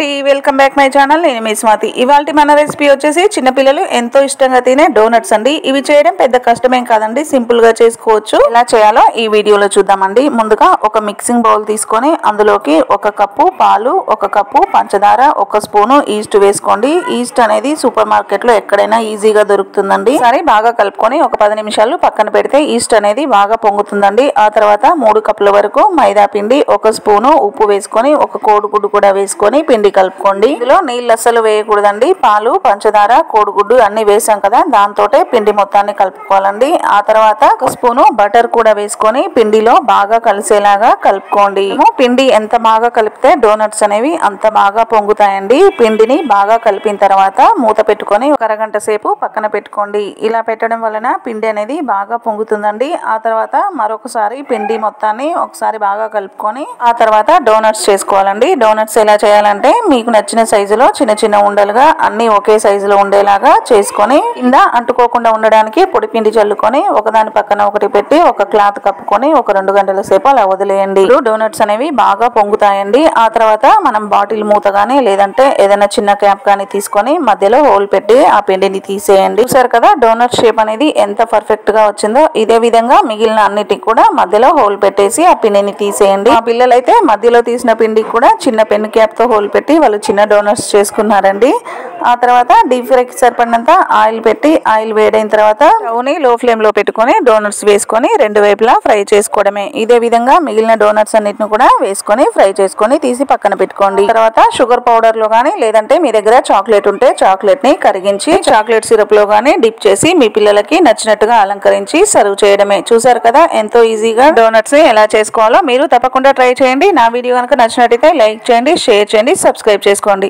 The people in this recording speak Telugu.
అండి, వెల్కమ్ బ్యాక్ మై ఛానల్. నేను మీ స్వాతి. ఇవాల్టి మన రెసిపీ వచ్చేసి చిన్నపిల్లలు ఎంతో ఇష్టంగా తినే డోనట్స్ అండి. ఇవి చేయడం పెద్ద కష్టమేం కాదండి, సింపుల్ గా చేసుకోవచ్చు. ఎలా చేయాలో ఈ వీడియోలో చూద్దామండి. ముందుగా ఒక మిక్సింగ్ బౌల్ తీసుకొని అందులోకి 1 కప్పు పాలు, 1 కప్పు పంచదార, 1 స్పూను ఈస్ట్ వేసుకోండి. ఈస్ట్ అనేది సూపర్ మార్కెట్ లో ఎక్కడైనా ఈజీగా దొరుకుతుందండి. సరే బాగా కలుపుకొని ఒక 10 నిమిషాలు పక్కన పెడితే ఈస్ట్ అనేది బాగా పొంగుతుందండి. ఆ తర్వాత 3 కప్పుల వరకు మైదా పిండి, 1 స్పూను ఉప్పు వేసుకొని 1 కోడిగుడ్డు కూడా వేసుకొని పిండి కలుపుకోండి. ఇందులో నీళ్ళు అస్సలు వేయకూడదండి. పాలు, పంచదార, కోడిగుడ్డు అన్ని వేసాం కదా, దాంతోటే పిండి మొత్తాన్ని కలుపుకోవాలండి. ఆ తర్వాత 1 స్పూను బటర్ కూడా వేసుకొని పిండిలో బాగా కలిసేలాగా కలుపుకోండి. పిండి ఎంత బాగా కలిపితే డోనట్స్ అనేవి అంత బాగా పొంగుతాయండి. పిండిని బాగా కలిపిన తర్వాత మూత పెట్టుకొని 1 అరగంట సేపు పక్కన పెట్టుకోండి. ఇలా పెట్టడం వలన పిండి అనేది బాగా పొంగుతుందండి. ఆ తర్వాత మరొకసారి పిండి మొత్తాన్ని ఒకసారి బాగా కలుపుకొని ఆ తర్వాత డోనట్స్ చేసుకోవాలండి. డోనట్స్ ఎలా చేయాలంటే మీకు నచ్చిన సైజులో చిన్న చిన్న ఉండలుగా అన్ని ఒకే సైజులో ఉండేలాగా చేసుకొని కింద అంటుకోకుండా ఉండడానికి పొడి పిండి చల్లుకొని ఒకదాని పక్కన ఒకటి పెట్టి ఒక క్లాత్ కప్పుకొని ఒక 2 గంటల సేపు అలా వదిలేయండి. డోనట్స్ అనేవి బాగా పొంగుతాయండి. ఆ తర్వాత మనం బాటిల్ మూత గానీ లేదంటే ఏదైనా చిన్న క్యాప్ కానీ తీసుకొని మధ్యలో హోల్ పెట్టి ఆ పిండిని తీసేయండి. చూసారు కదా డోనట్ షేప్ అనేది ఎంత పర్ఫెక్ట్ గా వచ్చిందో. ఇదే విధంగా మిగిలిన అన్నిటికి కూడా మధ్యలో హోల్ పెట్టేసి ఆ పిండిని తీసేయండి. ఆ పిల్లలైతే మధ్యలో తీసిన పిండి కూడా చిన్న పెన్ క్యాప్ తో హోల్ పెట్టి వాళ్ళు చిన్న డోనట్స్ చేసుకున్నారండి. ఆ తర్వాత డీప్ ఫ్రైకి సరిపడినంత ఆయిల్ పెట్టి ఆయిల్ వేడైన తర్వాత స్టవ్ని లో ఫ్లేమ్ లో పెట్టుకొని డోనట్స్ వేసుకొని 2 వైపులా ఫ్రై చేసుకోవడమే. ఇదే విధంగా మిగిలిన డోనట్స్ అన్నిటిని కూడా వేసుకొని ఫ్రై చేసుకొని తీసి పక్కన పెట్టుకోండి. తర్వాత షుగర్ పౌడర్ లో గానీ లేదంటే మీ దగ్గర చాక్లెట్ ఉంటే చాక్లెట్ ని కరిగించి చాక్లెట్ సిరప్ లో గానీ డిప్ చేసి మీ పిల్లలకి నచ్చినట్టుగా అలంకరించి సర్వ్ చేయడమే. చూసారు కదా ఎంతో ఈజీగా డోనట్స్ ని ఎలా చేసుకోవాలో. మీరు తప్పకుండా ట్రై చేయండి. నా వీడియో కనుక నచ్చినట్టయితే లైక్ చేయండి, షేర్ చేయండి, సబ్స్క్రైబ్ చేసుకోండి.